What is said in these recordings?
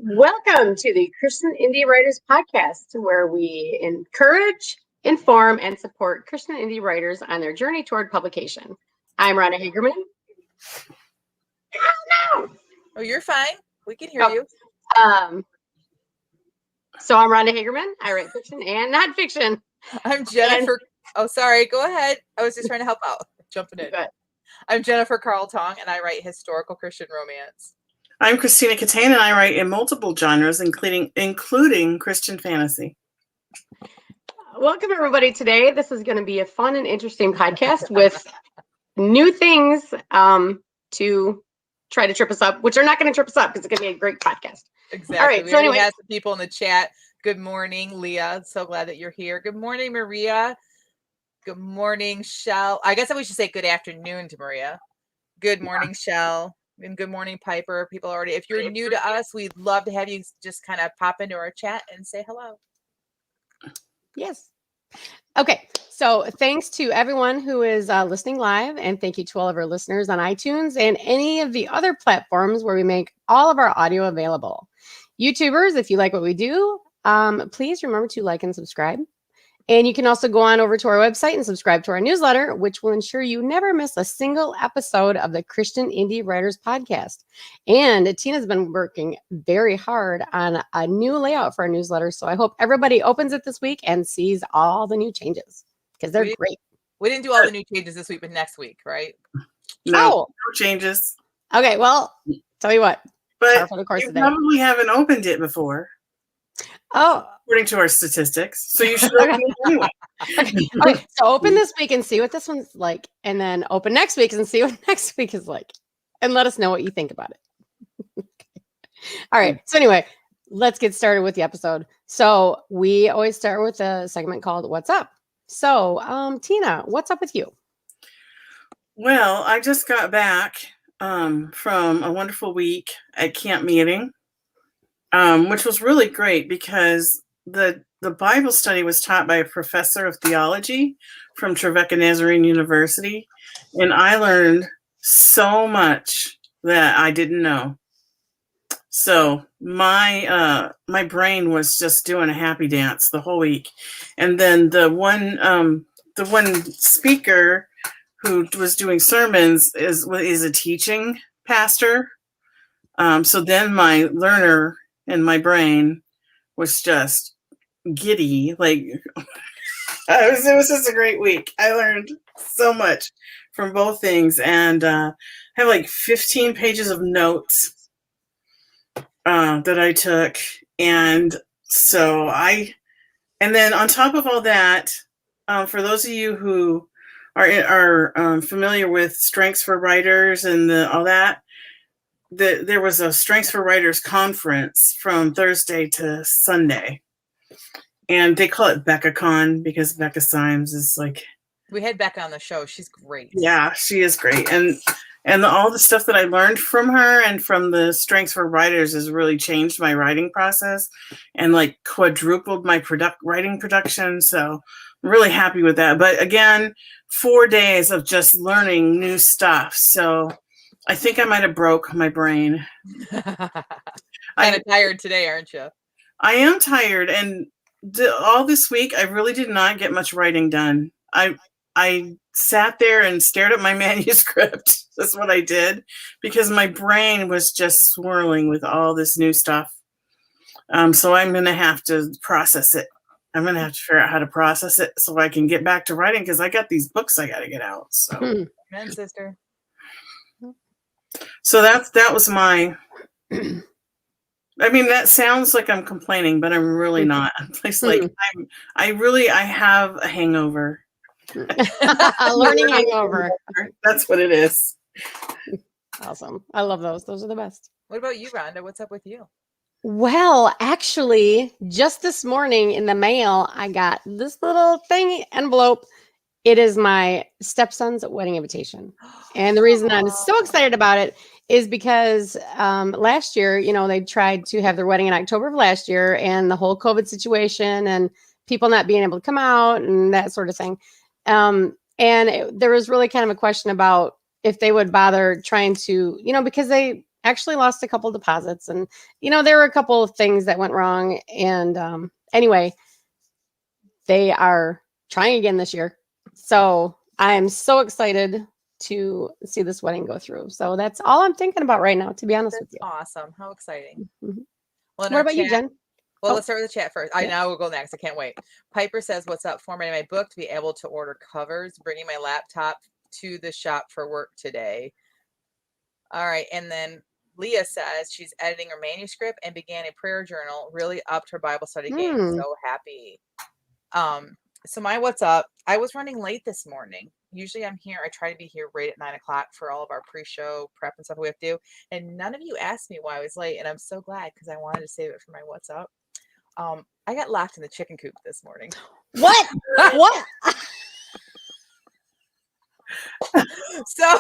Welcome to the Christian Indie Writers Podcast, where we encourage, inform, and support Christian indie writers on their journey toward publication. I'm Rhonda Hagerman. Oh, you're fine. We can hear you. So I'm Rhonda Hagerman. I write fiction and nonfiction. I'm Jennifer. Oh, sorry. Go ahead. I was just trying to help out. Jumping in. Good. I'm Jennifer Carl Tong, and I write historical Christian romance. I'm Christina Catane, and I write in multiple genres, including Christian fantasy. Welcome, everybody. Today, this is going to be a fun and interesting podcast with new things to try to trip us up, which are not going to trip us up because it's going to be a great podcast. Exactly. All right. We So anyway, have some people in the chat. Good morning, Leah. So glad that you're here. Good morning, Maria. Good morning, Shell. I guess we should say good afternoon to Maria. Good morning, Shell. And good morning, Piper. People already, if you're new to us, we'd love to have you just kind of pop into our chat and say hello. Yes. Okay. So thanks to everyone who is listening live, and thank you to all of our listeners on iTunes and any of the other platforms where we make all of our audio available. YouTubers, if you like what we do, please remember to like and subscribe. And you can also go on over to our website and subscribe to our newsletter, which will ensure you never miss a single episode of the Christian Indie Writers Podcast. And Tina's been working very hard on a new layout for our newsletter. So I hope everybody opens it this week and sees all the new changes because they're great. We didn't do all the new changes this week, but next week, right? No changes. Okay, well, tell you what. But you probably haven't opened it before. Oh, according to our statistics. So you should open it anyway. Okay, so open this week and see what this one's like, and then open next week and see what next week is like, and let us know what you think about it. All right. So anyway, let's get started with the episode. So we always start with a segment called "What's Up." So, Tina, what's up with you? Well, I just got back from a wonderful week at camp meeting. Which was really great because the Bible study was taught by a professor of theology from Trevecca Nazarene University, and I learned so much that I didn't know. So my brain was just doing a happy dance the whole week, and then the one speaker who was doing sermons is a teaching pastor. So then my learner and my brain was just giddy. Like it was just a great week. I learned so much from both things, and I have like 15 pages of notes that I took. And so and then on top of all that, for those of you who are familiar with Strengths for Writers and all that, there was a Strengths for Writers conference from Thursday to Sunday, and they call it BeccaCon because Becca Symes is like. We had Becca on the show. She's great. Yeah, she is great, and all the stuff that I learned from her and from the Strengths for Writers has really changed my writing process and like quadrupled my writing production. So I'm really happy with that. But again, 4 days of just learning new stuff. So I think I might have broke my brain. Kind of tired today, aren't you? I am tired, and all this week I really did not get much writing done. I sat there and stared at my manuscript. That's what I did because my brain was just swirling with all this new stuff. So I'm going to have to process it. I'm going to have to figure out how to process it so I can get back to writing because I got these books I got to get out. So, Amen, sister. So that was my. I mean, that sounds like I'm complaining, but I'm really not. It's like I have a hangover. A learning hangover. That's what it is. Awesome. I love those. Those are the best. What about you, Rhonda? What's up with you? Well, actually, just this morning in the mail, I got this little envelope. It is my stepson's wedding invitation. And the reason I'm so excited about it is because last year, they tried to have their wedding in October of last year, and the whole COVID situation and people not being able to come out and that sort of thing. There was really kind of a question about if they would bother trying to, because they actually lost a couple deposits, and there were a couple of things that went wrong. And anyway, they are trying again this year. So I'm so excited to see this wedding go through. So that's all I'm thinking about right now, to be honest with That's you. awesome. How exciting. Mhm. Well, in What our about you, chat- Jen? Well, Oh. let's start with the chat first. I Yeah. now will go next. I can't wait. Piper says, "What's up? Formatting my book to be able to order covers. Bringing my laptop to the shop for work today." All right, and then Leah says she's editing her manuscript and began a prayer journal. Really upped her Bible study game. Hmm. So happy. So my what's up? I was running late this morning. Usually I'm here. I try to be here right at 9 o'clock for all of our pre-show prep and stuff we have to do. And none of you asked me why I was late, and I'm so glad because I wanted to save it for my what's up. I got locked in the chicken coop this morning. What? What? So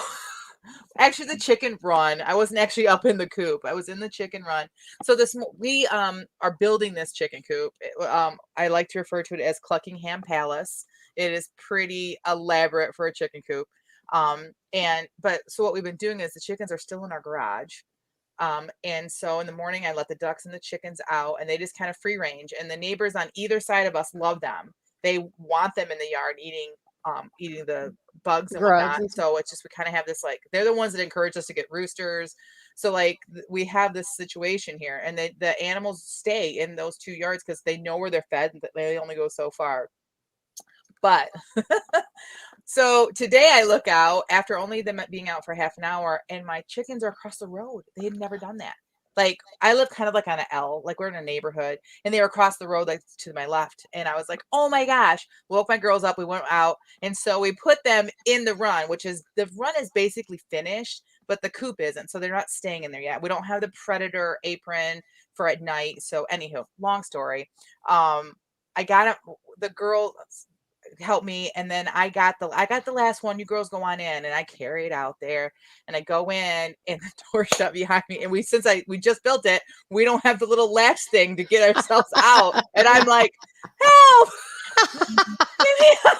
actually the chicken run. I wasn't actually up in the coop. I was in the chicken run. So we are building this chicken coop. I like to refer to it as Cluckingham Palace. It is pretty elaborate for a chicken coop. But what we've been doing is the chickens are still in our garage. And so in the morning I let the ducks and the chickens out, and they just kind of free range, and the neighbors on either side of us love them. They want them in the yard eating the bugs and Grubs whatnot. and So it's just, we kind of have this, like, they're the ones that encourage us to get roosters. So like we have this situation here, and the animals stay in those 2 yards because they know where they're fed, and they only go so far. But so today I look out after only them being out for half an hour, and my chickens are across the road. They had never done that. Like, I live kind of like on an L, like we're in a neighborhood, and they were across the road, like to my left. And I was like, oh my gosh, woke my girls up. We went out. And so we put them in the run, the run is basically finished, but the coop isn't. So they're not staying in there yet. We don't have the predator apron for at night. So anywho, long story. I got the girl help me, and then I got the last one. You girls go on in, and I carry it out there, and I go in, and the door shut behind me, and we just built it, we don't have the little latch thing to get ourselves out, and I'm like, help. Get me out.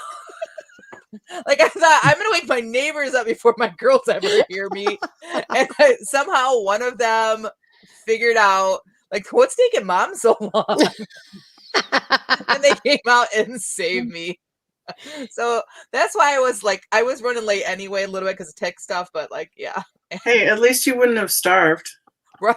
Like, I thought, I'm gonna wake my neighbors up before my girls ever hear me. And somehow one of them figured out, like, what's taking mom so long? And they came out and saved me. So that's why I was running late anyway, a little bit because of tech stuff, but like, yeah. Hey, at least you wouldn't have starved. Right.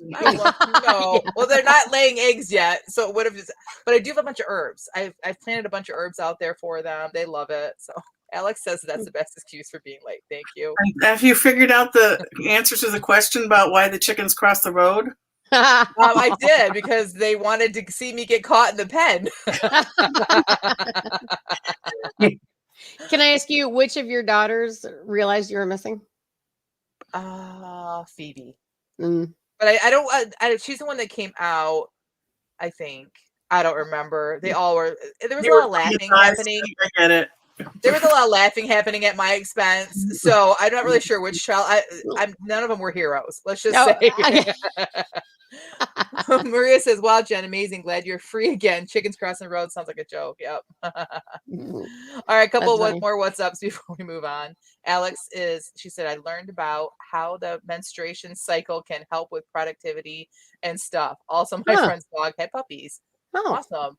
No. Well, they're not laying eggs yet, so it would have just. But I do have a bunch of herbs. I've planted a bunch of herbs out there for them. They love it. So Alex says that's the best excuse for being late. Thank you. Have you figured out the answer to the question about why the chickens cross the road? I did, because they wanted to see me get caught in the pen. Can I ask you which of your daughters realized you were missing? Phoebe. Mm. But I don't. She's the one that came out, I think. I don't remember. They all were. There was a lot of laughing happening. I get it. There was a lot of laughing happening at my expense. So I'm not really sure which child. None of them were heroes. Let's just say. Okay. Maria says, "Wow, Jen, amazing. Glad you're free again. Chickens crossing the road sounds like a joke." Yep. All right, a couple more WhatsApps before we move on. Alex she said, "I learned about how the menstruation cycle can help with productivity and stuff. Also, my friend's dog had puppies." Oh. Awesome.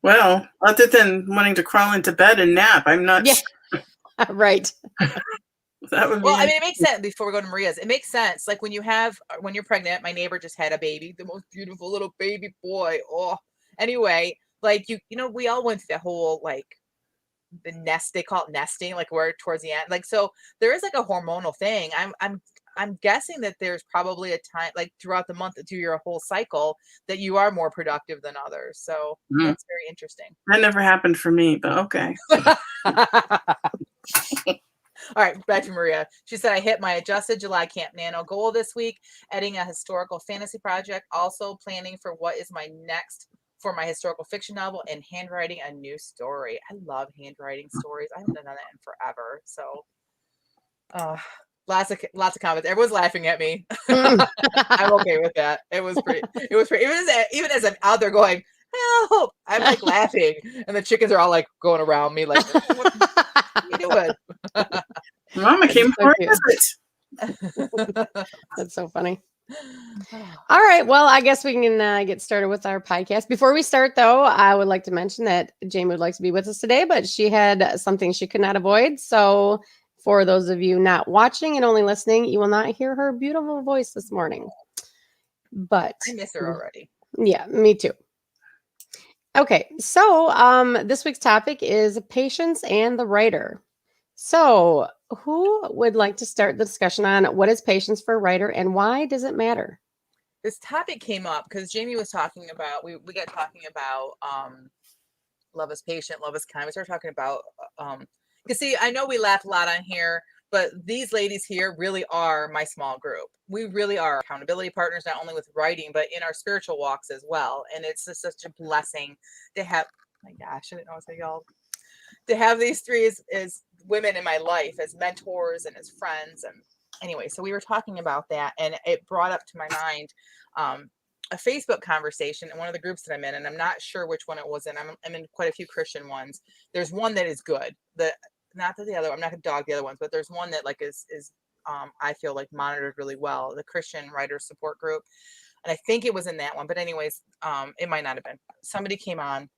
Well, other than wanting to crawl into bed and nap, I'm not sure. Right. That would be. Well, I mean, it makes sense. Before we go to Maria's, it makes sense. Like when you're pregnant, my neighbor just had a baby, the most beautiful little baby boy. Oh, anyway, like we all went through that whole, like, the nest, they call it nesting, like we're towards the end. Like, so there is like a hormonal thing. I'm guessing that there's probably a time, like throughout the month, through your whole cycle, that you are more productive than others. So that's very interesting. That never happened for me, but okay. All right, back to Maria. She said, "I hit my adjusted July Camp Nano goal this week, editing a historical fantasy project, also planning for what is my next for my historical fiction novel, and handwriting a new story." I love handwriting stories. I haven't done that in forever. So lots of comments. Everyone's laughing at me. I'm okay with that. It was pretty even as I'm out there going, help, I'm like laughing, and the chickens are all like going around me like, what are you doing? Mama came for a visit. That's so funny. All right. Well, I guess we can get started with our podcast. Before we start, though, I would like to mention that Jamie would like to be with us today, but she had something she could not avoid. So, for those of you not watching and only listening, you will not hear her beautiful voice this morning. But I miss her already. yeah, me too. Okay. So, this week's topic is patience and the writer. So, who would like to start the discussion on what is patience for a writer and why does it matter? This topic came up because Jamie was talking about, we got talking about love is patient, love is kind. We started talking about, you see, I know we laugh a lot on here, but these ladies here really are my small group. We really are accountability partners, not only with writing, but in our spiritual walks as well. And it's just such a blessing to have, my gosh, I didn't know I was going to yell. To have these three as women in my life, as mentors and as friends. And anyway, so we were talking about that, and it brought up to my mind a Facebook conversation in one of the groups that I'm in, and I'm not sure which one it was in. I'm in quite a few Christian ones. There's one that is good. Not that the other, I'm not gonna dog the other ones, but there's one that like is I feel like monitored really well, the Christian Writers Support Group. And I think it was in that one, but anyways, it might not have been. Somebody came on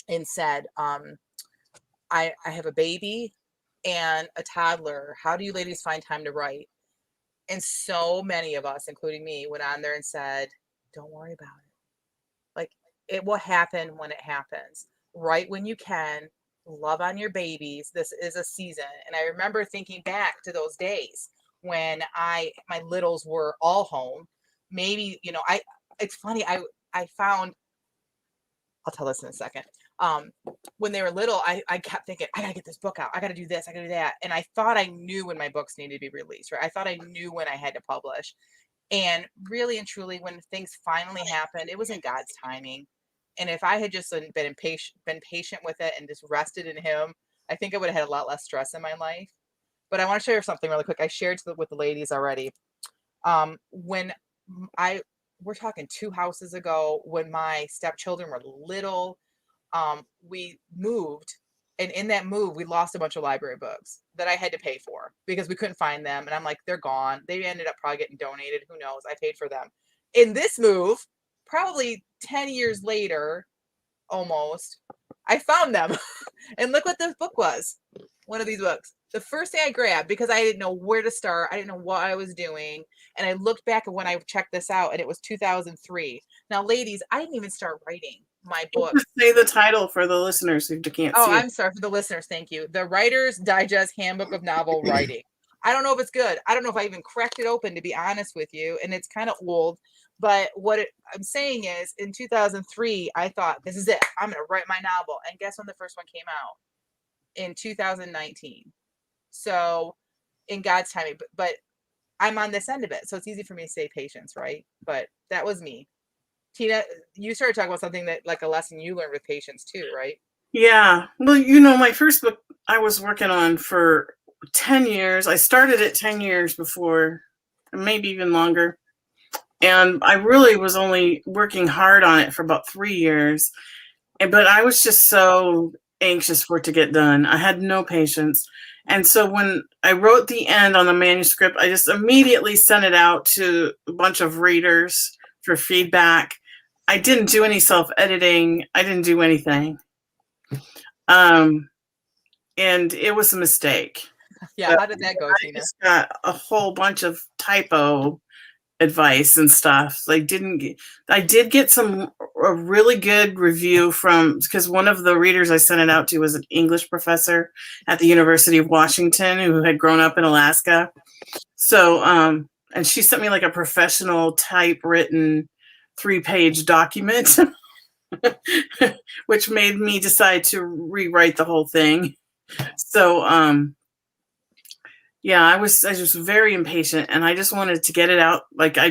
and said, I have a baby and a toddler. How do you ladies find time to write? And so many of us, including me, went on there and said, don't worry about it. Like, it will happen when it happens. Write when you can. Love on your babies. This is a season. And I remember thinking back to those days when my littles were all home. Maybe, it's funny. I found, I'll tell this in a second. When they were little, I kept thinking, I gotta get this book out. I gotta do this. I gotta do that. And I thought I knew when my books needed to be released, right? I thought I knew when I had to publish. And really and truly, when things finally happened, it was in God's timing. And if I had just been patient with it and just rested in Him, I think I would have had a lot less stress in my life. But I want to share something really quick. I shared with the ladies already. When we're talking 2 houses ago, when my stepchildren were little, we moved, and in that move we lost a bunch of library books that I had to pay for because we couldn't find them. And I'm like, they're gone. They ended up probably getting donated. Who knows? I paid for them. In this move, probably 10 years later, almost, I found them. And look what this book was. One of these books. The first thing I grabbed, because I didn't know where to start. I didn't know what I was doing. And I looked back at when I checked this out, and it was 2003. Now, ladies, I didn't even start writing my book. Just say the title for the listeners who can't see it. I'm sorry for the listeners. Thank you. The Writer's Digest Handbook of Novel Writing. I don't know if it's good. I don't know if I even cracked it open, to be honest with you. And it's kind of old. But I'm saying is, in 2003, I thought, this is it. I'm going to write my novel. And guess when the first one came out? In 2019. So in God's timing. But I'm on this end of it. So it's easy for me to say patience, right? But that was me. Tina, you started talking about something that, like, a lesson you learned with patience too, right? Yeah. Well, my first book I was working on for 10 years. I started it 10 years before, maybe even longer. And I really was only working hard on it for about 3 years. But I was just so anxious for it to get done. I had no patience. And so when I wrote the end on the manuscript, I just immediately sent it out to a bunch of readers for feedback. I didn't do any self-editing. I didn't do anything. And it was a mistake. Yeah, how did that go, Tina? I just got a whole bunch of typo advice and stuff. I did get a really good review because one of the readers I sent it out to was an English professor at the University of Washington who had grown up in Alaska. So, and she sent me like a professional typewritten 3-page document, which made me decide to rewrite the whole thing. So, yeah, I was very impatient, and I just wanted to get it out. Okay,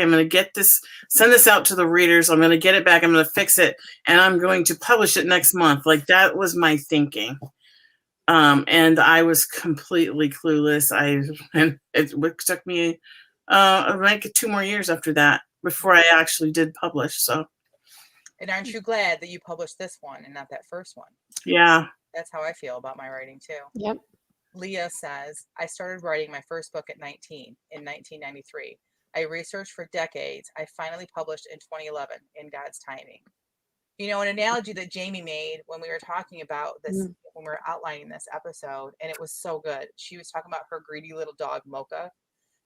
I'm going to send this out to the readers. I'm going to get it back. I'm going to fix it, and I'm going to publish it next month. Like, that was my thinking. And I was completely clueless. And it took me like 2 more years after that before I actually did publish. So. And aren't you glad that you published this one and not that first one? Yeah. That's how I feel about my writing too. Yep. Leah says, I started writing my first book at 19 in 1993. I researched for decades. I finally published in 2011 in God's timing. You know, an analogy that Jamie made when we were talking about this, when we were outlining this episode, and it was so good. She was talking about her greedy little dog, Mocha,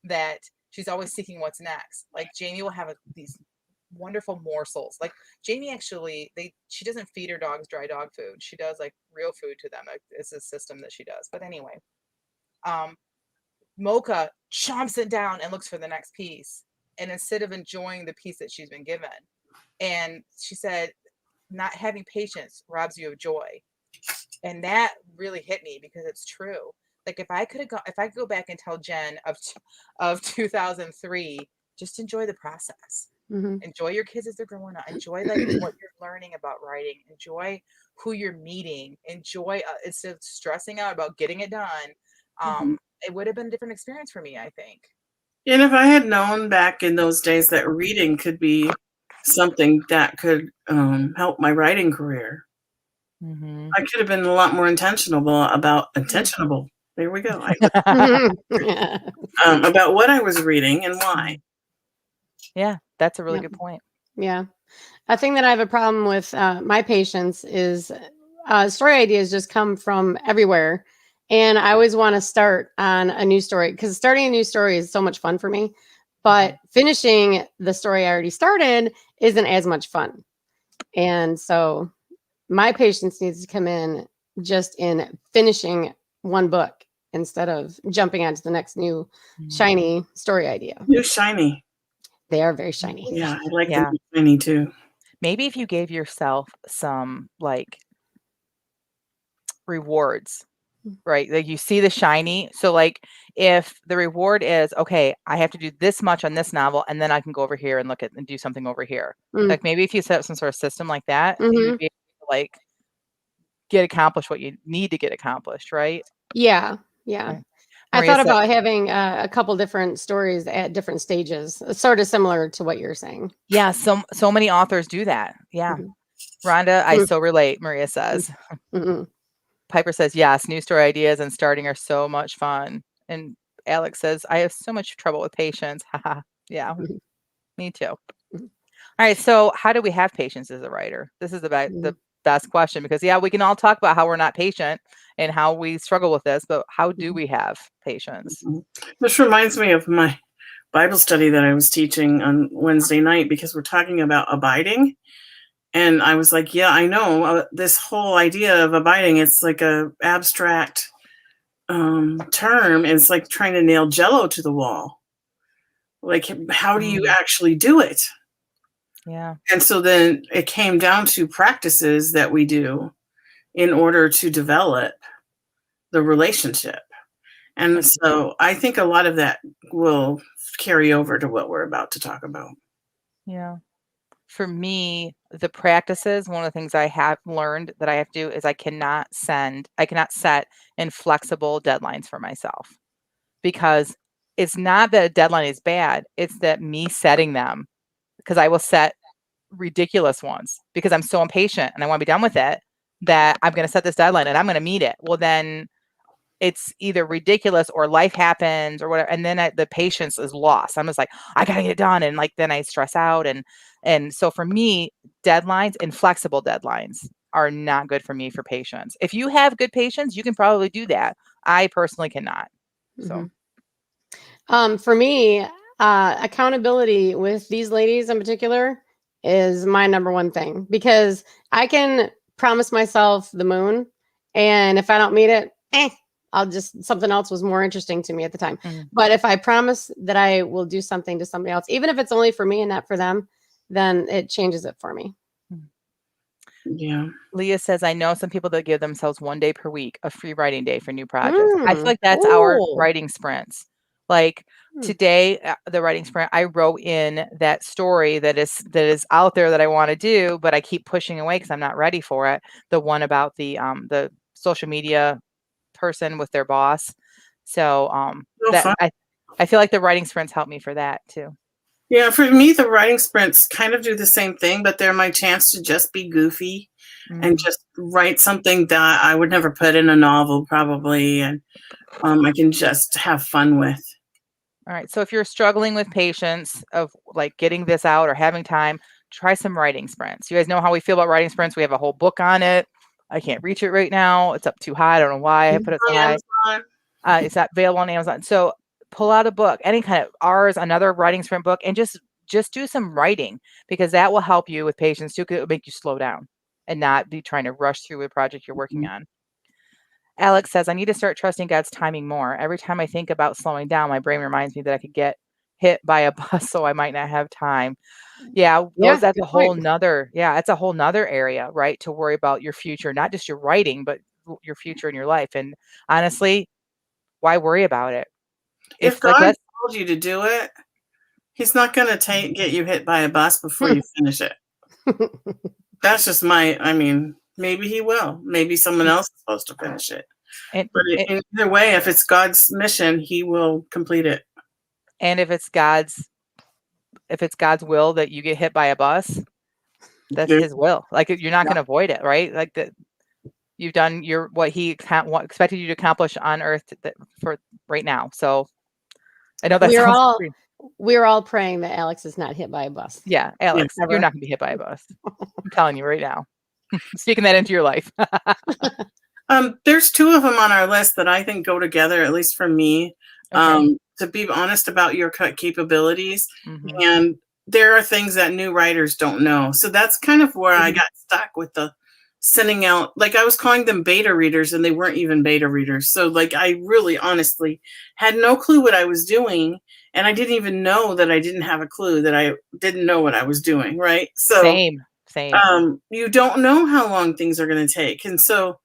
that she's always seeking what's next. Like Jamie will have these wonderful morsels. Like Jamie actually, she doesn't feed her dogs dry dog food. She does like real food to them. It's a system that she does. But anyway, Mocha chomps it down and looks for the next piece. And instead of enjoying the piece that she's been given, and she said, not having patience robs you of joy. And that really hit me because it's true. Like if I could go back and tell Jen of 2003, just enjoy the process. Enjoy your kids as they're growing up. Enjoy like what you're learning about writing. Enjoy who you're meeting. Enjoy instead of stressing out about getting it done. It would have been a different experience for me, I think. And if I had known back in those days that reading could be something that could help my writing career, I could have been a lot more intentional. There we go. About what I was reading and why. Yeah, that's a really good point. Yeah. A thing that I have a problem with my patients is story ideas just come from everywhere. And I always want to start on a new story because starting a new story is so much fun for me. But finishing the story I already started isn't as much fun. And so my patience needs to come in just in finishing one book instead of jumping onto the next new shiny story idea. New shiny. They are very shiny. Yeah, I like them shiny too. Maybe if you gave yourself some like rewards, right? Like you see the shiny. So like if the reward is, okay, I have to do this much on this novel and then I can go over here and look at and do something over here. Like maybe if you set up some sort of system like that, you'd be able to like get accomplished what you need to get accomplished, right? Yeah. Yeah. Right. I thought about having a couple different stories at different stages, sort of similar to what you're saying. Yeah. So many authors do that. Yeah. Rhonda, I so relate, Maria says. Piper says, yes, new story ideas and starting are so much fun. And Alex says, I have so much trouble with patience. Yeah, me too. All right. So how do we have patience as a writer? This is the best question because, yeah, we can all talk about how we're not patient and how we struggle with this, but how do we have patience? This reminds me of my Bible study that I was teaching on Wednesday night because we're talking about abiding. And I was like, yeah, I know this whole idea of abiding. It's like a abstract term. It's like trying to nail Jell-O to the wall. Like, how do you actually do it? Yeah. And so then it came down to practices that we do in order to develop the relationship. And so I think a lot of that will carry over to what we're about to talk about. Yeah. For me, the practices, one of the things I have learned that I have to do is I cannot set inflexible deadlines for myself because it's not that a deadline is bad. It's that me setting them because I will set ridiculous ones because I'm so impatient and I want to be done with it that I'm going to set this deadline and I'm going to meet it. Well, then it's either ridiculous or life happens or whatever. And then the patience is lost. I'm just like, I got to get it done. And like, then I stress out. And so for me, deadlines, inflexible deadlines are not good for me for patience. If you have good patience, you can probably do that. I personally cannot. So, for me, accountability with these ladies in particular is my number one thing because I can promise myself the moon. And if I don't meet it, something else was more interesting to me at the time. But if I promise that I will do something to somebody else, even if it's only for me and not for them, then it changes it for me. Yeah. Leah says, I know some people that give themselves 1 day per week, a free writing day for new projects. I feel like that's our writing sprints. Like today, the writing sprint, I wrote in that story that is out there that I want to do, but I keep pushing away because I'm not ready for it. The one about the social media person with their boss. So I feel like the writing sprints help me for that too. Yeah, for me, the writing sprints kind of do the same thing, but they're my chance to just be goofy and just write something that I would never put in a novel probably, and I can just have fun with. All right. So if you're struggling with patience of like getting this out or having time, try some writing sprints. You guys know how we feel about writing sprints. We have a whole book on it. I can't reach it right now. It's up too high. I don't know why I put it so high. It's not available on Amazon. So pull out a book, any kind of ours, another writing sprint book, and just do some writing, because that will help you with patience too, because it will make you slow down and not be trying to rush through a project you're working on. Alex says, I need to start trusting God's timing more. Every time I think about slowing down, my brain reminds me that I could get hit by a bus, so I might not have time. Yeah, that's a whole nother, it's a whole nother area, right? To worry about your future, not just your writing, but your future in your life. And honestly, why worry about it? If God told you to do it, he's not going to get you hit by a bus before you finish it. That's just maybe he will. Maybe someone else is supposed to finish it. But either way, if it's God's mission, he will complete it. And if it's God's will that you get hit by a bus, that's his will. Like, you're not going to avoid it, right? Like that, you've done what he expected you to accomplish on earth for right now. So I know that we're all praying that Alex is not hit by a bus. Yeah, Alex, you're not going to be hit by a bus. I'm telling you right now. Speaking that into your life. There's two of them on our list that I think go together, at least for me. Okay. To be honest about your capabilities. And there are things that new writers don't know. So that's kind of where I got stuck with the sending out, like I was calling them beta readers and they weren't even beta readers. So like I really honestly had no clue what I was doing. And I didn't even know that I didn't have a clue, that I didn't know what I was doing. Right. So same. You don't know how long things are going to take. And so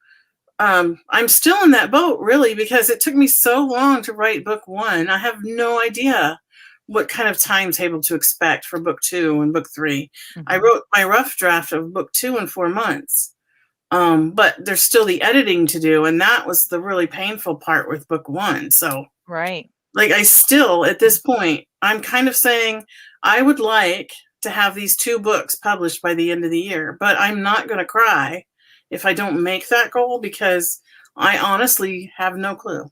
I'm still in that boat, really, because it took me so long to write book 1. I have no idea what kind of timetable to expect for book 2 and book 3. I wrote my rough draft of book 2 in 4 months. But there's still the editing to do. And that was the really painful part with book 1. So, right. Like I still, at this point, I'm kind of saying I would like to have these 2 books published by the end of the year, but I'm not going to cry if I don't make that goal, because I honestly have no clue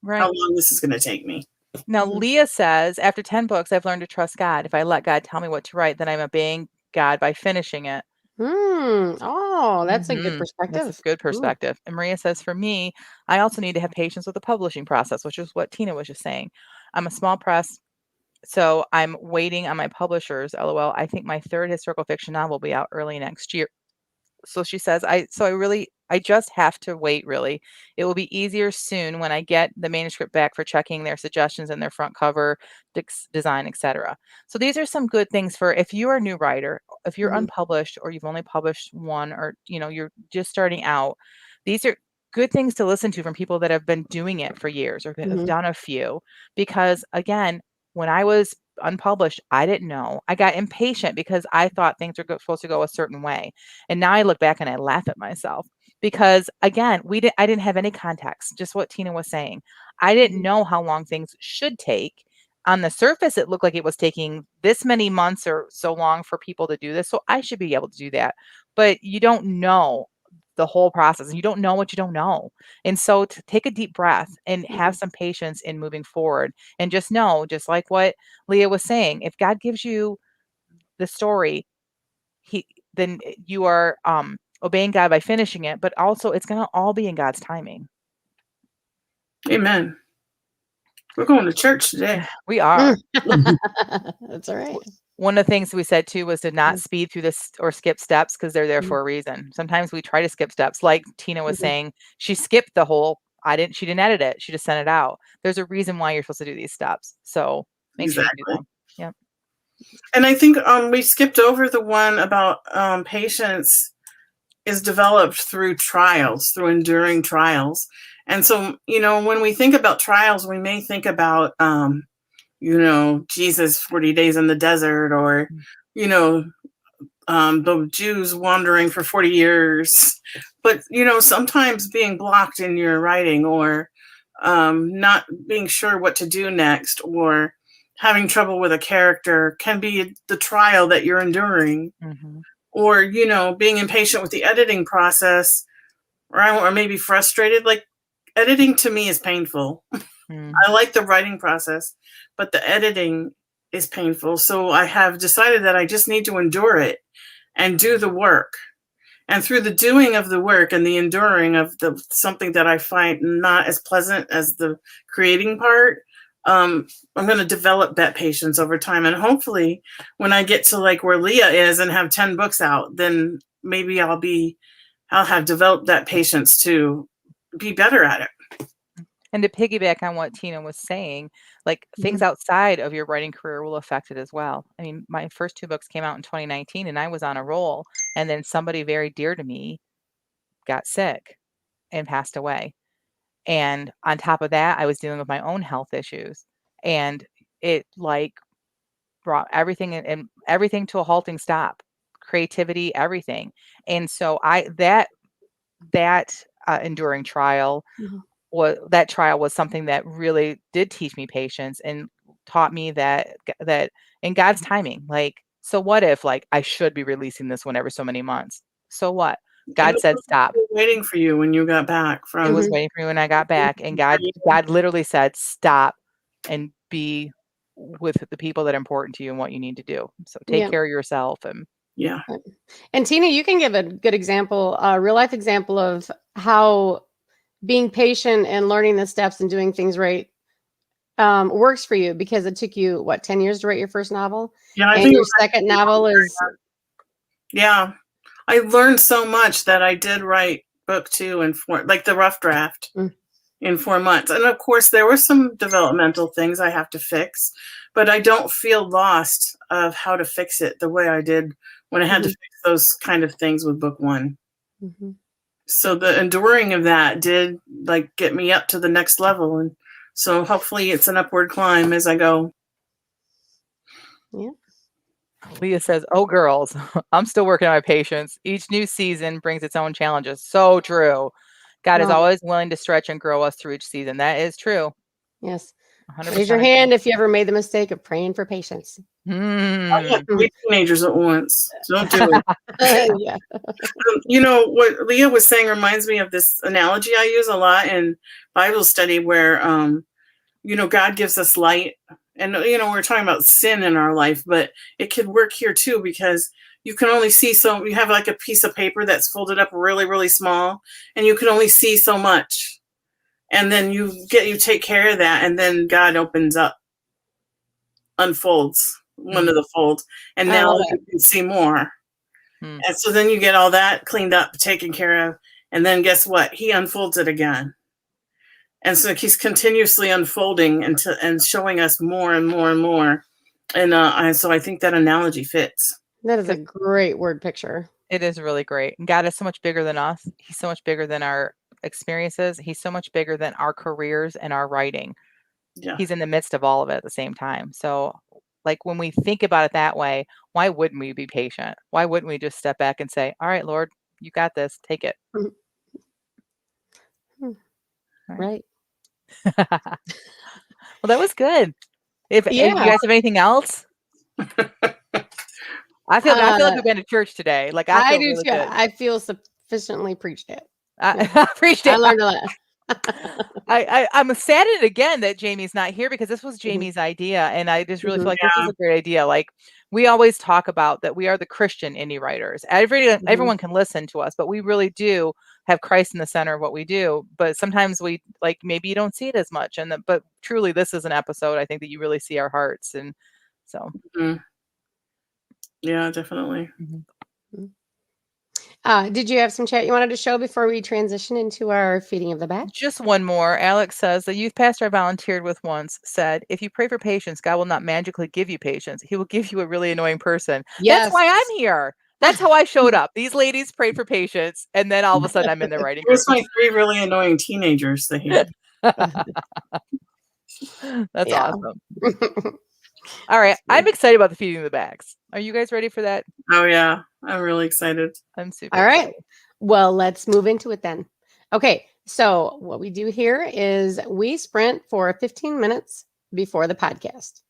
how long this is going to take me. Now, Leah says, after 10 books, I've learned to trust God. If I let God tell me what to write, then I'm obeying God by finishing it. Oh, that's a good perspective. That's a good perspective. And Maria says, for me, I also need to have patience with the publishing process, which is what Tina was just saying. I'm a small press, so I'm waiting on my publishers. LOL. I think my 3rd historical fiction novel will be out early next year. So she says, I just have to wait, really. It will be easier soon when I get the manuscript back for checking their suggestions and their front cover design, etc. So these are some good things for if you're a new writer, if you're unpublished, or you've only published 1, or you're just starting out. These are good things to listen to from people that have been doing it for years or have done a few. Because again, when I was unpublished, I didn't know. I got impatient because I thought things were supposed to go a certain way. And now I look back and I laugh at myself because again, I didn't have any context, just what Tina was saying. I didn't know how long things should take. On the surface, it looked like it was taking this many months or so long for people to do this. So I should be able to do that. But you don't know the whole process, and you don't know what you don't know. And so to take a deep breath and have some patience in moving forward, and just know, just like what Leah was saying, if God gives you the story, then you are obeying God by finishing it, but also it's going to all be in God's timing. Amen. We're going to church today. We are. That's all right. One of the things we said too was to not speed through this or skip steps, because they're there for a reason. Sometimes we try to skip steps, like Tina was saying. She skipped the whole. She didn't edit it. She just sent it out. There's a reason why you're supposed to do these steps. So make sure you do them. Yeah. And I think we skipped over the one about patience is developed through trials, through enduring trials. And so, when we think about trials, we may think about Jesus 40 days in the desert, or, the Jews wandering for 40 years. But, sometimes being blocked in your writing, or not being sure what to do next, or having trouble with a character can be the trial that you're enduring. or, you know, being impatient with the editing process, or maybe frustrated. Like, editing to me is painful. Mm. I like the writing process, but the editing is painful. So I have decided that I just need to endure it and do the work. And through the doing of the work and the enduring of the something that I find not as pleasant as the creating part, I'm going to develop that patience over time. And hopefully when I get to like where Leah is and have 10 books out, then maybe I'll have developed that patience to be better at it. And to piggyback on what Tina was saying, like things outside of your writing career will affect it as well. I mean, my first 2 books came out in 2019 and I was on a roll. And then somebody very dear to me got sick and passed away. And on top of that, I was dealing with my own health issues. And it like brought everything and everything to a halting stop, creativity, everything. And so that enduring trial that trial was something that really did teach me patience and taught me that in God's timing, like, so what if like I should be releasing this one every so many months? So what? God said stop. Waiting for you when you got back from. It was waiting for me when I got back, and God literally said stop and be with the people that are important to you and what you need to do. So take care of yourself. And yeah. And Tina, you can give a good example, a real life example of how being patient and learning the steps and doing things right works for you, because it took you 10 years to write your first novel. Yeah, I and think your second novel is. Yeah, I learned so much that I did write book 2 in 4, like the rough draft, in 4 months. And of course, there were some developmental things I have to fix, but I don't feel lost of how to fix it the way I did when I had to fix those kind of things with book 1. So the enduring of that did like get me up to the next level. And so hopefully it's an upward climb as I go. Yeah. Leah says, "Oh, girls, I'm still working on my patience. Each new season brings its own challenges." So true. God is always willing to stretch and grow us through each season. That is true. Yes. 100% Raise your hand if you ever made the mistake of praying for patience. I had 3 teenagers at once. Don't do it. Yeah. You know, what Leah was saying reminds me of this analogy I use a lot in Bible study where, you know, God gives us light. And, you know, we're talking about sin in our life, but it could work here too, because you can only see you have like a piece of paper that's folded up really, really small, and you can only see so much. And then you take care of that, and then God opens up, unfolds one of the folds, and now you can see more. And so then you get all that cleaned up, taken care of, and then guess what? He unfolds it again. And so he's continuously unfolding and showing us more and more and more. And so I think that analogy fits. That is a great word picture. It is really great. God is so much bigger than us. He's so much bigger than our experiences. He's so much bigger than our careers and our writing. Yeah. He's in the midst of all of it at the same time. So like when we think about it that way, why wouldn't we be patient? Why wouldn't we just step back and say, all right, Lord, you got this, take it. Right. Well, that was good. If you guys have anything else, I feel like we've been to church today. Like I feel do really too. good. I feel sufficiently preached it. I preached it. I learned a lot. I'm saddened again that Jamie's not here, because this was Jamie's idea, and I just really feel like this is a great idea. Like we always talk about that we are the Christian indie writers. Everyone can listen to us, but we really do have Christ in the center of what we do. But sometimes we like maybe you don't see it as much, but truly this is an episode I think that you really see our hearts, and so. Yeah, definitely. Did you have some chat you wanted to show before we transition into our feeding of the back? Just one more. Alex says, the youth pastor I volunteered with once said, if you pray for patience, God will not magically give you patience. He will give you a really annoying person. Yes. That's why I'm here. That's how I showed up. These ladies prayed for patience, and then all of a sudden I'm in the writing It was my 3 really annoying teenagers that he That's awesome. All right. I'm excited about the feeding of the bags. Are you guys ready for that? Oh, yeah. I'm really excited. I'm super All right. excited. Well, let's move into it then. Okay. So what we do here is we sprint for 15 minutes before the podcast.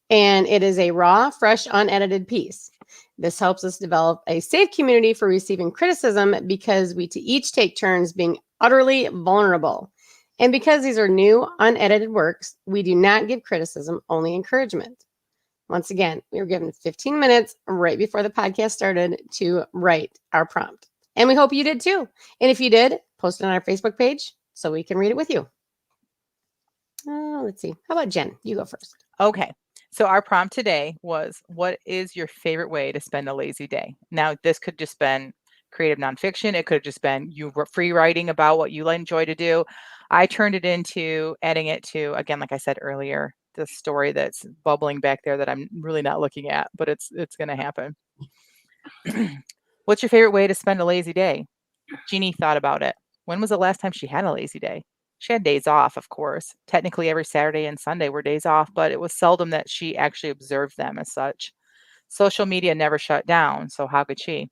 And it is a raw, fresh, unedited piece. This helps us develop a safe community for receiving criticism because we each take turns being utterly vulnerable. And because these are new, unedited works, we do not give criticism, only encouragement. Once again, we were given 15 minutes right before the podcast started to write our prompt. And we hope you did too. And if you did, post it on our Facebook page so we can read it with you. Let's see. How about Jen? You go first. Okay. So our prompt today was, what is your favorite way to spend a lazy day? Now, this could just been creative nonfiction. It could have just been you free writing about what you enjoy to do. I turned it into adding it to, again, like I said earlier, the story that's bubbling back there that I'm really not looking at, but it's going to happen. What's your favorite way to spend a lazy day? Jeannie thought about it. When was the last time she had a lazy day? She had days off, of course. Technically, every Saturday and Sunday were days off, but it was seldom that she actually observed them as such. Social media never shut down, so how could she?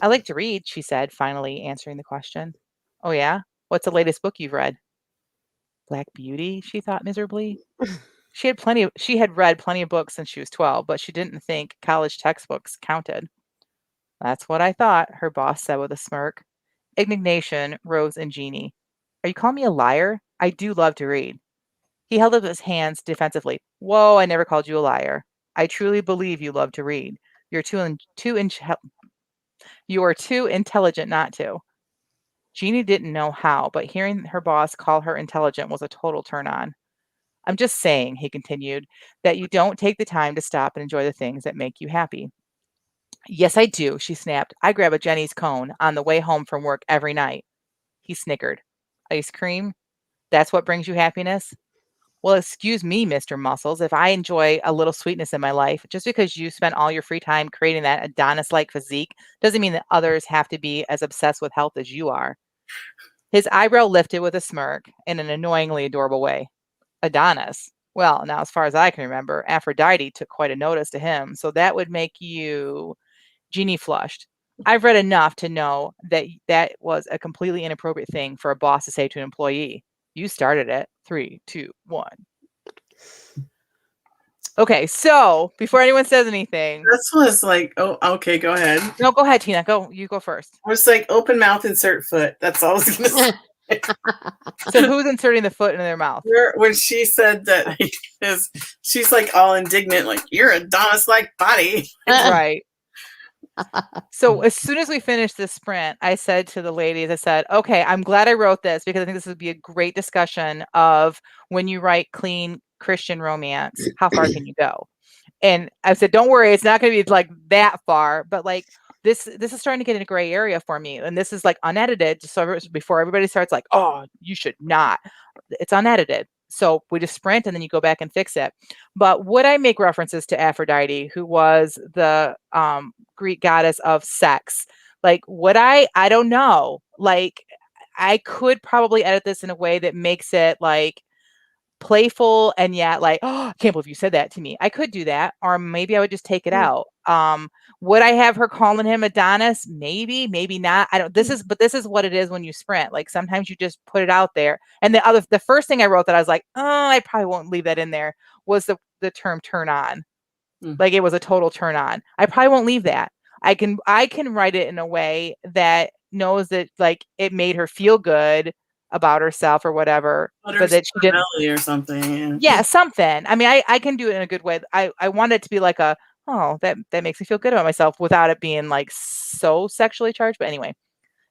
I like to read, she said, finally answering the question. Oh, yeah? What's the latest book you've read? Black Beauty, she thought miserably. She had read plenty of books since she was 12, but she didn't think college textbooks counted. That's what I thought, her boss said with a smirk. Indignation rose in Jeannie. Are you calling me a liar? I do love to read. He held up his hands defensively. Whoa, I never called you a liar. I truly believe you love to read. You are too intelligent not to. Jeannie didn't know how, but hearing her boss call her intelligent was a total turn on. I'm just saying, he continued, that you don't take the time to stop and enjoy the things that make you happy. Yes, I do, she snapped. I grab a Jenny's cone on the way home from work every night. He snickered. Ice cream? That's what brings you happiness? Well, excuse me, Mr. Muscles, if I enjoy a little sweetness in my life, just because you spent all your free time creating that Adonis-like physique doesn't mean that others have to be as obsessed with health as you are. His eyebrow lifted with a smirk in an annoyingly adorable way. Adonis. Well, now, as far as I can remember, Aphrodite took quite a notice to him, so that would make you... Jeannie flushed. I've read enough to know that that was a completely inappropriate thing for a boss to say to an employee. You started it. 3, 2, 1. Okay, so before anyone says anything. This was like, oh, okay, go ahead. No, go ahead, Tina. You go first. I was like, open mouth, insert foot. That's all I was going to say. So who's inserting the foot into their mouth? When she said that, she's like all indignant, like, you're Adonis-like body. Right. So as soon as we finished this sprint, I said to the ladies, I said, okay, I'm glad I wrote this because I think this would be a great discussion of when you write clean Christian romance, how far can you go? And I said, don't worry, it's not going to be like that far, but like this is starting to get in a gray area for me. And this is like unedited. So before everybody starts like, oh, you should not. It's unedited. So we just sprint and then you go back and fix it. But would I make references to Aphrodite, who was the Greek goddess of sex? Like, would I? I don't know. Like, I could probably edit this in a way that makes it like playful and yet like, oh, I can't believe you said that to me. I could do that. Or maybe I would just take it out. Would I have her calling him Adonis? Maybe, maybe not. I don't, this is what it is when you sprint. Like sometimes you just put it out there. And the first thing I wrote that I was like, oh, I probably won't leave that in there was the term turn on. Like it was a total turn on. I probably won't leave that. I can write it in a way that knows that like it made her feel good about herself or whatever, but that she didn't, or something. Yeah, something. I mean, I can do it in a good way. I want it to be like a, oh, that makes me feel good about myself without it being like so sexually charged. But anyway,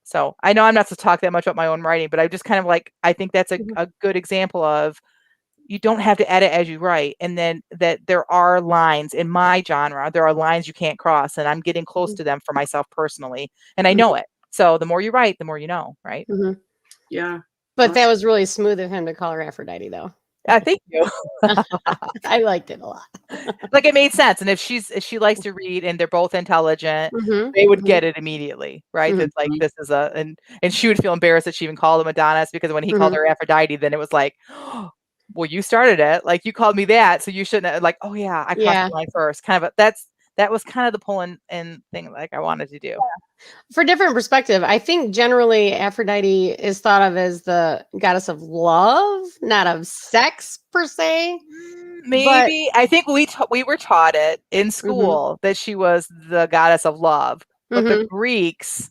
so I know I'm not supposed to talk that much about my own writing, but I just kind of like, I think that's a good example of you don't have to edit as you write. And then that there are lines in my genre, there are lines you can't cross, and I'm getting close to them for myself personally. And I know it. So the more you write, the more you know, right? Yeah. But that was really smooth of him to call her Aphrodite, though. Thank you. I liked it a lot. Like it made sense. And if she likes to read and they're both intelligent, they would get it immediately, right? It's like this is and she would feel embarrassed that she even called him Adonis, because when he called her Aphrodite, then it was like, oh, well, you started it. Like you called me that, so you shouldn't have, like, oh yeah, I crossed the line first. Kind of that was kind of the pulling in thing like I wanted to do. For different perspective, I think generally Aphrodite is thought of as the goddess of love, not of sex per se. Maybe I think we were taught it in school that she was the goddess of love, but the Greeks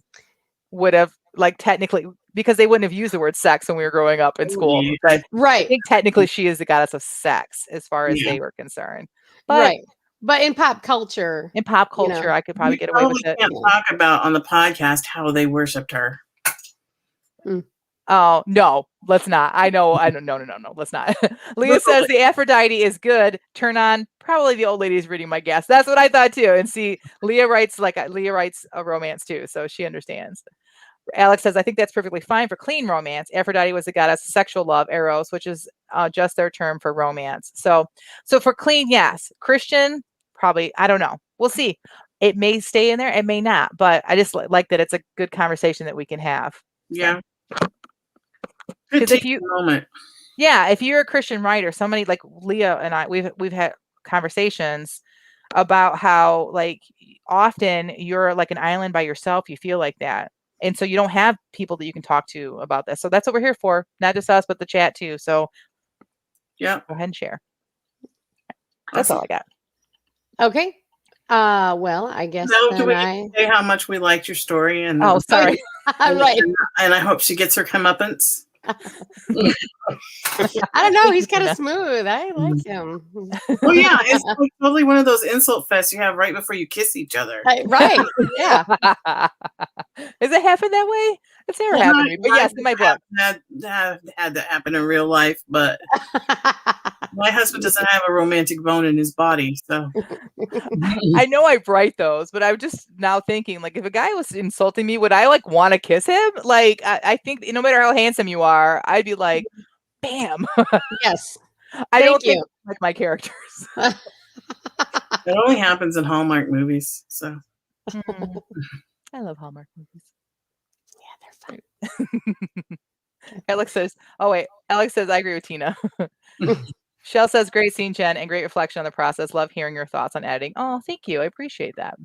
would have like technically, because they wouldn't have used the word sex when we were growing up in school. But I Right. think technically she is the goddess of sex as far as Yeah. they were concerned. But Right. But in pop culture, in pop you know, culture, I could probably We get away with probably it. can't talk about on the podcast how they worshipped her. Oh, no, let's not. I know. No, let's not. Leah says the Aphrodite is good. Turn on. Probably the old lady's reading my guess. That's what I thought too. And see, Leah writes a romance too, so she understands. Alex says, I think that's perfectly fine for clean romance. Aphrodite was the goddess of sexual love, eros, which is just their term for romance. So for clean, yes. Christian, probably, I don't know. We'll see. It may stay in there. It may not. But I just like that it's a good conversation that we can have. Yeah. So. Good If you moment. Yeah, if you're a Christian writer, somebody like Leah and I, we've had conversations about how like often you're like an island by yourself. You feel like that. And so you don't have people that you can talk to about this. So that's what we're here for. Not just us, but the chat too. So yeah, go ahead and share. That's all I got. Okay. Well, I guess now, do we then say how much we liked your story? And Oh, sorry. right. And I hope she gets her comeuppance. I don't know. He's kind of smooth. I like him. Oh yeah, it's like totally one of those insult fests you have right before you kiss each other. Right. Yeah. Has it happened that way? It's never happened to me. But yes, in my book. Had that happen in real life, but my husband doesn't have a romantic bone in his body, so I know I write those, but I'm just now thinking, like, if a guy was insulting me, would I like want to kiss him? Like, I think no matter how handsome you are, I'd be like, bam. Yes. I don't you. think like my characters. it only happens in Hallmark movies. So I love Hallmark movies. Yeah, they're fun. Alex says, I agree with Tina. Shell says, great scene, Jen, and great reflection on the process. Love hearing your thoughts on editing. Oh, thank you. I appreciate that.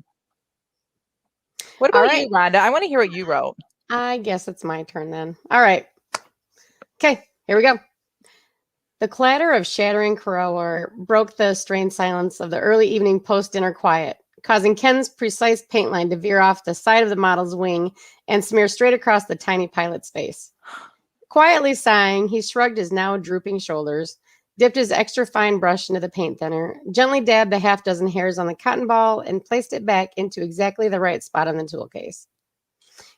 What about you, Rhonda? I want to hear what you wrote. I guess it's my turn then. All right. Okay, here we go. The clatter of shattering Corella broke the strained silence of the early evening post-dinner quiet, causing Ken's precise paint line to veer off the side of the model's wing and smear straight across the tiny pilot's face. Quietly sighing, he shrugged his now drooping shoulders, dipped his extra fine brush into the paint thinner, gently dabbed the half dozen hairs on the cotton ball, and placed it back into exactly the right spot on the tool case.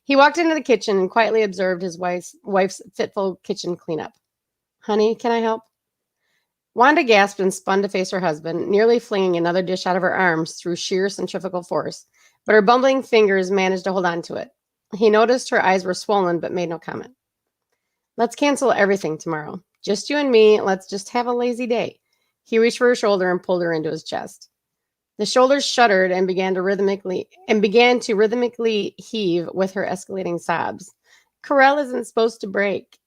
He walked into the kitchen and quietly observed his wife's fitful kitchen cleanup. Honey, can I help? Wanda gasped and spun to face her husband, nearly flinging another dish out of her arms through sheer centrifugal force, but her bumbling fingers managed to hold on to it. He noticed her eyes were swollen, but made no comment. Let's cancel everything tomorrow. Just you and me. Let's just have a lazy day. He reached for her shoulder and pulled her into his chest. The shoulders shuddered and began to rhythmically heave with her escalating sobs. Corella isn't supposed to break.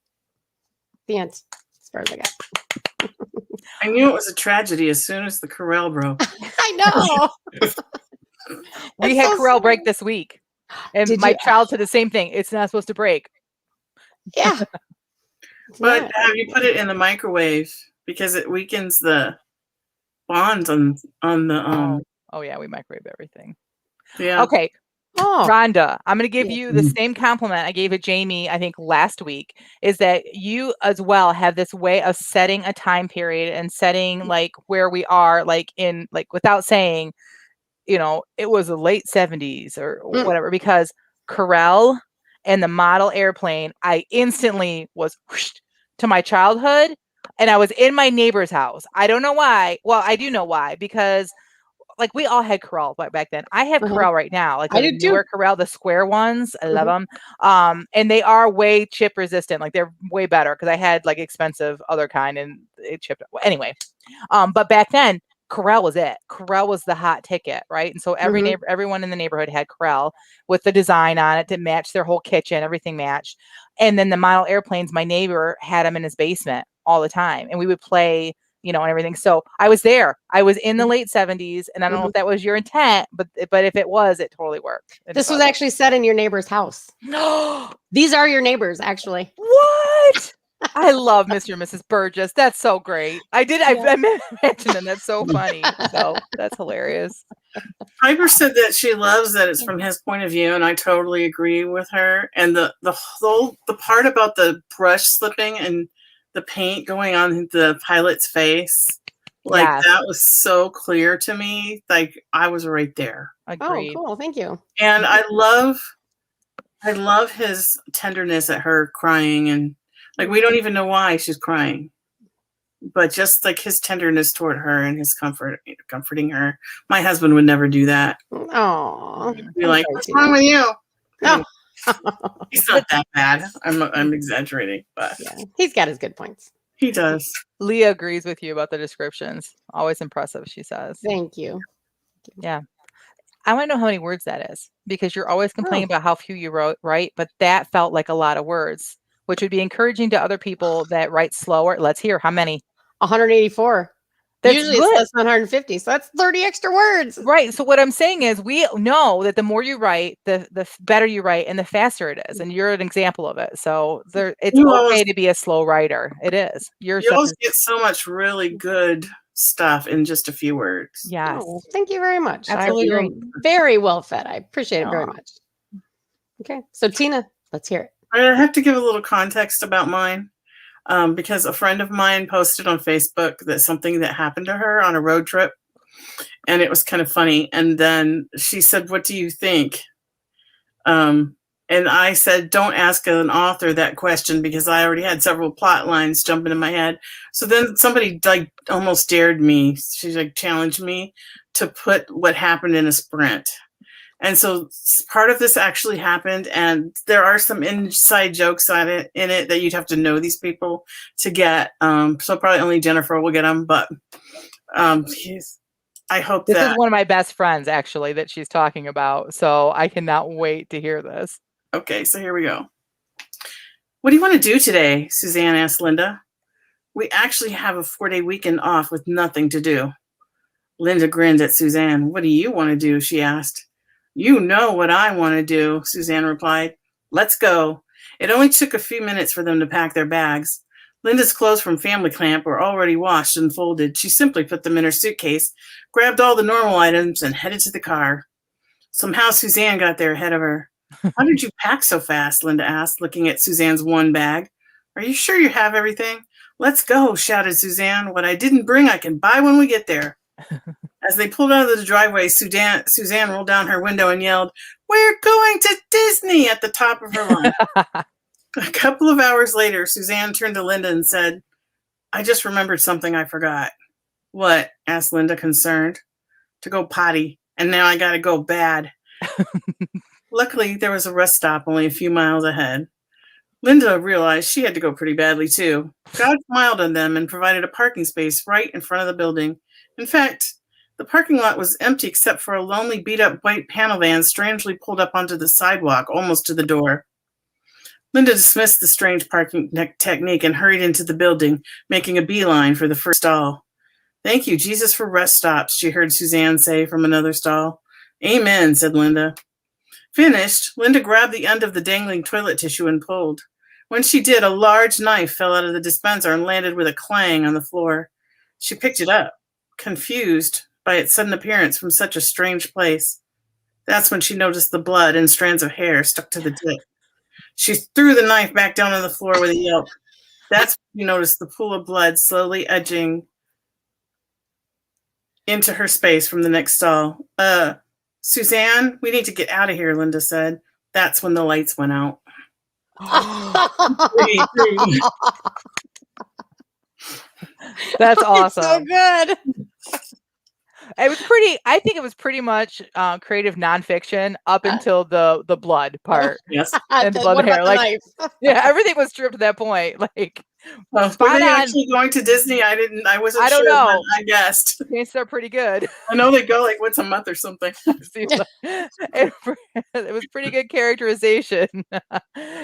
The end. As far as I got. I knew it was a tragedy as soon as the Corella broke. I know. We had Corella break this week. And my child said the same thing. It's not supposed to break. Yeah. But have you put it in the microwave because it weakens the bonds on the Oh yeah, we microwave everything. Yeah. Okay. Rhonda, I'm going to give you the same compliment I gave it Jamie, I think last week, is that you as well have this way of setting a time period and setting like where we are, like in like without saying, it was the late 70s or whatever, because Corel and the model airplane, I instantly was whooshed to my childhood, and I was in my neighbor's house. I don't know why. Well, I do know why, because like we all had Corel back then. I have Corel right now, like the newer Corel, the square ones. I love them. And they are way chip resistant. Like they're way better because I had like expensive other kind and it chipped. Anyway, but back then Corel was it. Corel was the hot ticket, right? And so everyone in the neighborhood had Corel with the design on it to match their whole kitchen. Everything matched. And then the model airplanes, my neighbor had them in his basement all the time, and we would play, and everything. So I was there. I was in the late 70s, and I don't know if that was your intent, but if it was, it totally worked. This was actually set in your neighbor's house. No, these are your neighbors, actually. What? I love Mr. and Mrs. Burgess. That's so great. I Yeah. mentioned them. That's so funny. So that's hilarious. Piper said that she loves that it's from his point of view, and I totally agree with her. And the part about the brush slipping and the paint going on the pilot's face, like Yes. that was so clear to me. Like I was right there. Agreed. Oh, cool. Thank you. And I love his tenderness at her crying, and like we don't even know why she's crying. But just like his tenderness toward her and his comforting her. My husband would never do that. Oh, He'd be like, "What's wrong with you?" He's not that bad. I'm exaggerating, but yeah, he's got his good points. he does. Leah agrees with you about the descriptions. Always impressive, she says. Thank you. Yeah. I want to know how many words that is, because you're always complaining Oh. about how few you wrote, right? But that felt like a lot of words, which would be encouraging to other people that write slower. Let's hear how many. 184. That's Usually good. it's less than 150, so that's 30 extra words. Right. So what I'm saying is we know that the more you write, the better you write and the faster it is. And you're an example of it. So it's You okay always- to be a slow writer. It is. Your You stuff always is, get so much really good stuff in just a few words. yes. Oh, thank you very much. Absolutely I feel great. very well fed. I appreciate it very Aw. much. Okay, so Tina, let's hear it. I have to give a little context about mine. Because a friend of mine posted on Facebook that something that happened to her on a road trip, and it was kind of funny. And then she said, "What do you think?" And I said, "Don't ask an author that question," because I already had several plot lines jumping in my head. So then somebody like almost dared me. She like challenged me to put what happened in a sprint. And so part of this actually happened, and there are some inside jokes on it in it that you'd have to know these people to get. So probably only Jennifer will get them, but I hope This that. is one of my best friends, actually, that she's talking about. So I cannot wait to hear this. Okay, so here we go. "What do you want to do today?" Suzanne asked Linda. "We actually have a 4-day weekend off with nothing to do." Linda grinned at Suzanne. "What do you want to do?" she asked. "You know what I want to do," Suzanne replied. "Let's go." It only took a few minutes for them to pack their bags. Linda's clothes from Family Camp were already washed and folded. She simply put them in her suitcase, grabbed all the normal items, and headed to the car. Somehow Suzanne got there ahead of her. "How did you pack so fast?" Linda asked, looking at Suzanne's one bag. "Are you sure you have everything?" "Let's go," shouted Suzanne. "What I didn't bring, I can buy when we get there." As they pulled out of the driveway, Suzanne rolled down her window and yelled, "We're going to Disney!" at the top of her lungs. A couple of hours later, Suzanne turned to Linda and said, "I just remembered something I forgot." "What?" asked Linda, concerned. "To go potty, and now I gotta go bad." Luckily, there was a rest stop only a few miles ahead. Linda realized she had to go pretty badly, too. God smiled on them and provided a parking space right in front of the building. In fact, the parking lot was empty except for a lonely, beat-up white panel van strangely pulled up onto the sidewalk, almost to the door. Linda dismissed the strange parking technique and hurried into the building, making a beeline for the first stall. "Thank you, Jesus, for rest stops," she heard Suzanne say from another stall. "Amen," said Linda. Finished, Linda grabbed the end of the dangling toilet tissue and pulled. When she did, a large knife fell out of the dispenser and landed with a clang on the floor. She picked it up, confused by its sudden appearance from such a strange place. That's when she noticed the blood and strands of hair stuck to the tip. She threw the knife back down on the floor with a yelp. That's when she noticed the pool of blood slowly edging into her space from the next stall. "Suzanne, we need to get out of here," Linda said. That's when the lights went out. That's It's awesome. so good. I think it was pretty much creative nonfiction up until the blood part. Yes. And What blood about hair, the like- knife? Yeah, everything was stripped to that point. Like, Were spot they on. actually going to Disney? I wasn't I don't sure, know. but I guessed. Chances are pretty good. I know they go like once a month or something. It was pretty good characterization.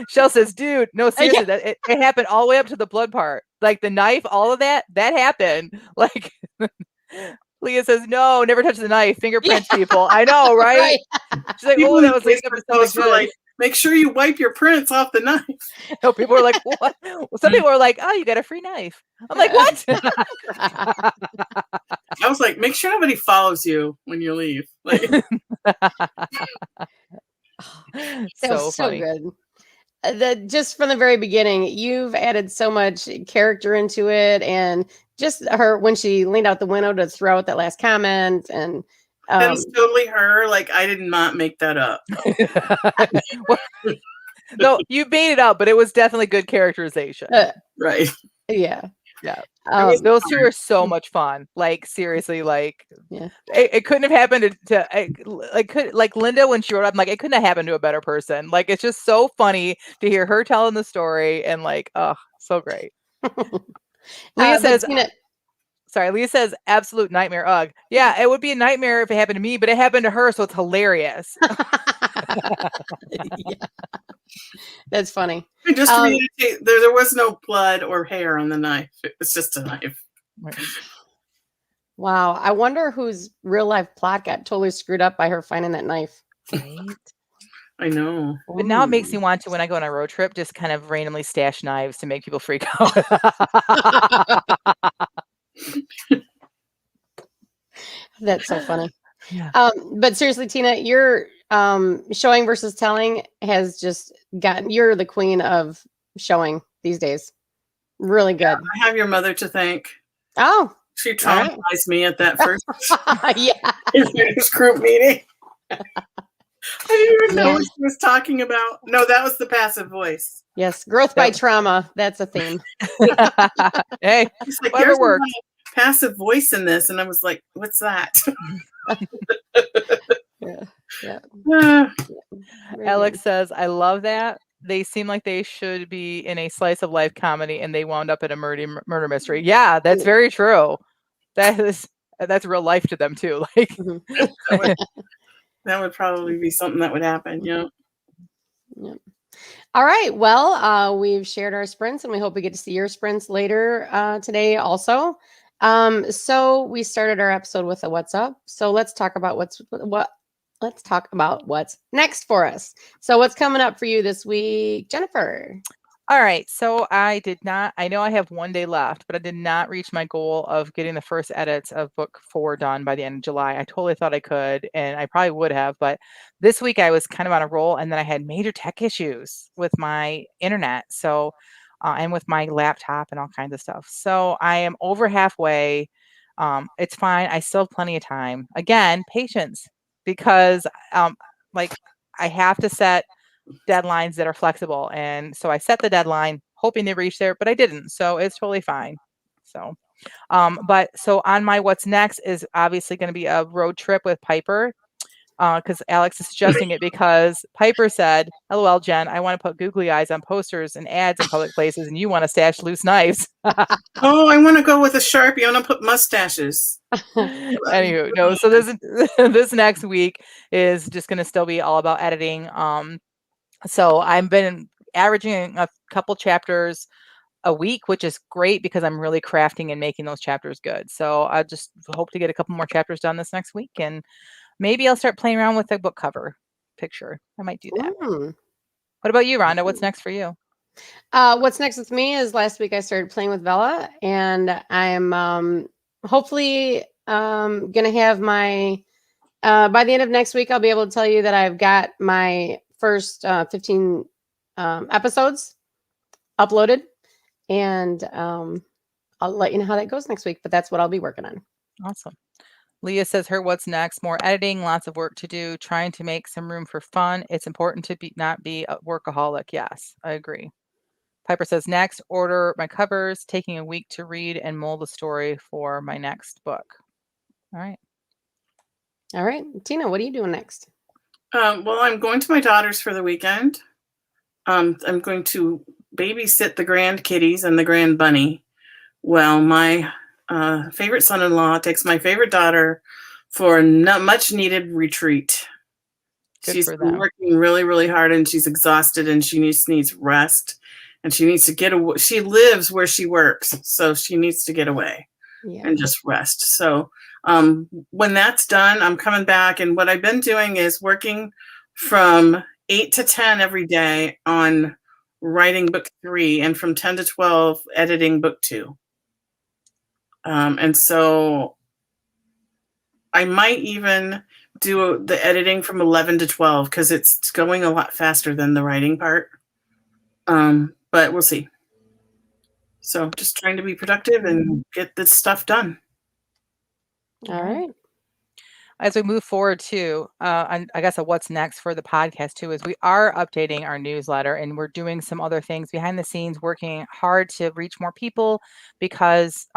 Shell says, "Dude, no, seriously, that it happened all the way up to the blood part. Like the knife, all of that happened." Like Leah says, "No, never touch the knife. Fingerprints, people." I know, right? She's like, People "Oh, in that the was leading up Facebook to something posts were good." like, make sure you wipe your prints off the knife. No, people are like, what? Some people are like, oh, you got a free knife. I'm like, what? I was like, make sure nobody follows you when you leave. Like, That so was so funny. good. Just from the very beginning, you've added so much character into it, and just her when she leaned out the window to throw out that last comment, and that is totally her. Like, I did not make that up. Well, no, you made it up, but it was definitely good characterization. Right. yeah, Yeah. was Those two are so much fun. Like, seriously, like, Yeah. it couldn't have happened like Linda when she wrote up. I'm like, it couldn't have happened to a better person. Like, it's just so funny to hear her telling the story, and like, oh, so great. Leah but says, Tina- sorry, Leah says, absolute nightmare. Ugh. Yeah, it would be a nightmare if it happened to me, but it happened to her, so it's hilarious. Yeah. That's funny. And just to reiterate, there was no blood or hair on the knife. It was just a knife. Wow. I wonder whose real life plot got totally screwed up by her finding that knife. Right? I know. But now it makes me want to, when I go on a road trip, just kind of randomly stash knives to make people freak out. That's so funny. Yeah. But seriously, Tina, your showing versus telling has just gotten, you're the queen of showing these days. Really good. Yeah, I have your mother to thank. Oh, She traumatized me at that first yeah. group meeting. I didn't even know what she was talking about. No, that was the passive voice. Yes, growth by trauma. That's a theme. Hey, She's like, whatever there's works. a passive voice in this. And I was like, what's that? Yeah. Alex says, I love that. They seem like they should be in a slice of life comedy, and they wound up in a murder mystery. Yeah, that's very true. That's real life to them too. Like, that would probably be something that would happen. Yeah. All right. Well, we've shared our sprints, and we hope we get to see your sprints later today also. So we started our episode with a what's up. So let's talk about what's next for us. So what's coming up for you this week, Jennifer? all right. So I know I have 1 day left, but I did not reach my goal of getting the first edits of book 4 done by the end of July. I totally thought I could, and I probably would have, but this week I was kind of on a roll, and then I had major tech issues with my internet. So, and with my laptop and all kinds of stuff. So I am over halfway. It's fine. I still have plenty of time. Again, patience, because like I have to set deadlines that are flexible, and so I set the deadline hoping to reach there, but I didn't, so it's totally fine. So but so on my what's next is obviously going to be a road trip with Piper, because Alex is suggesting it because Piper said, LOL, Jen, I want to put googly eyes on posters and ads in public places, and you want to stash loose knives. Oh, I want to go with a Sharpie. I want to put mustaches. Anywho, no, so this next week is just going to still be all about editing. So I've been averaging a couple chapters a week, which is great because I'm really crafting and making those chapters good. So I just hope to get a couple more chapters done this next week, and maybe I'll start playing around with the book cover picture. I might do that. What about you, Rhonda? What's next for you? What's next with me is last week I started playing with Bella, and I'm hopefully gonna have my by the end of next week I'll be able to tell you that I've got my first 15 episodes uploaded, and I'll let you know how that goes next week, but that's what I'll be working on. Awesome. Leah says her what's next, more editing, lots of work to do, trying to make some room for fun. It's important to not be a workaholic. Yes, I agree. Piper says next, order my covers, taking a week to read and mold the story for my next book. All right. Tina, what are you doing next? Well, I'm going to my daughter's for the weekend. I'm going to babysit the grand kitties and the grand bunny. Well, my favorite son-in-law takes my favorite daughter for a much needed retreat. She's been working really, really hard, and she's exhausted, and she needs rest, and she needs to get away. She lives where she works, so she needs to get away and just rest. So when that's done, I'm coming back, and what I've been doing is working from 8 to 10 every day on writing book 3, and from 10 to 12 editing book 2. And so I might even do the editing from 11 to 12 because it's going a lot faster than the writing part. But we'll see. So just trying to be productive and get this stuff done. All right. As we move forward too, I guess what's next for the podcast too is we are updating our newsletter, and we're doing some other things behind the scenes, working hard to reach more people because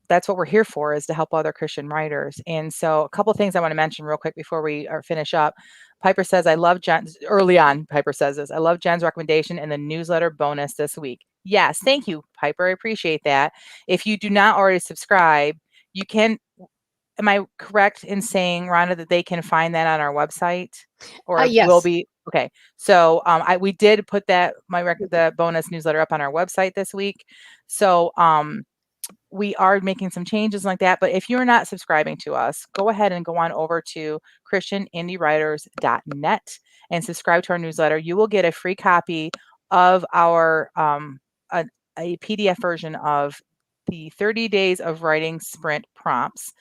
that's what we're here for, is to help other Christian writers. And so a couple of things I want to mention real quick before we finish up. Piper says, I love Jen's, early on, Piper says this, I love Jen's recommendation and the newsletter bonus this week. Yes, thank you, Piper. I appreciate that. If you do not already subscribe, you can, am I correct in saying, Rhonda, that they can find that on our website? Or Yes. will be? Okay. So we did put that, the bonus newsletter up on our website this week. So we are making some changes like that. But if you're not subscribing to us, go ahead and go on over to christianindywriters.net and subscribe to our newsletter. You will get a free copy of our a PDF version of the 30 Days of Writing Sprint Prompts.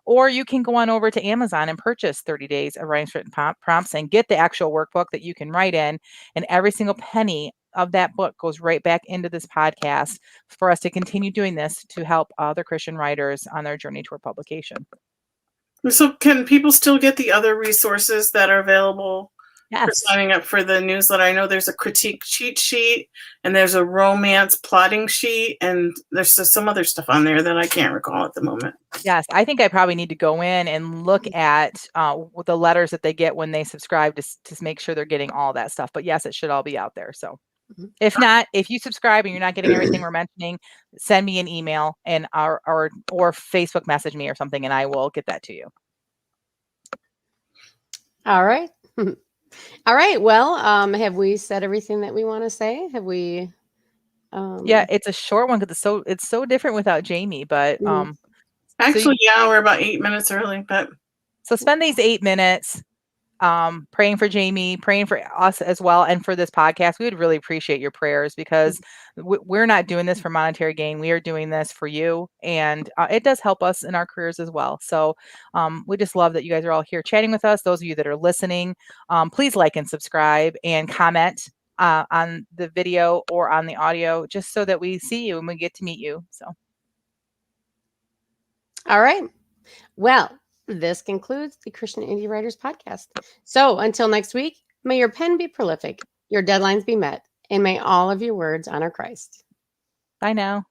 Or you can go on over to Amazon and purchase 30 Days of Writing Sprint Prompts and get the actual workbook that you can write in. And every single penny of that book goes right back into this podcast for us to continue doing this to help other Christian writers on their journey toward publication. So can people still get the other resources that are available for Yes. signing up for the newsletter? I know there's a critique cheat sheet and there's a romance plotting sheet, and there's some other stuff on there that I can't recall at the moment. Yes, I think I probably need to go in and look at the letters that they get when they subscribe to make sure they're getting all that stuff. But yes, it should all be out there. So if not, if you subscribe and you're not getting everything we're mentioning, send me an email and or Facebook message me or something, and I will get that to you. All right. All right. Well, have we said everything that we want to say? Have we? Yeah, it's a short one because it's so different without Jamie. But actually, we're about 8 minutes early. But so spend these 8 minutes praying for Jamie, praying for us as well, and for this podcast. We would really appreciate your prayers because we're not doing this for monetary gain. We are doing this for you, and it does help us in our careers as well. So we just love that you guys are all here chatting with us. Those of you that are listening, please like and subscribe and comment on the video or on the audio, just so that we see you and we get to meet you. So, all right. Well, this concludes the Christian Indie Writers podcast. So until next week, may your pen be prolific, your deadlines be met, and may all of your words honor Christ. bye now.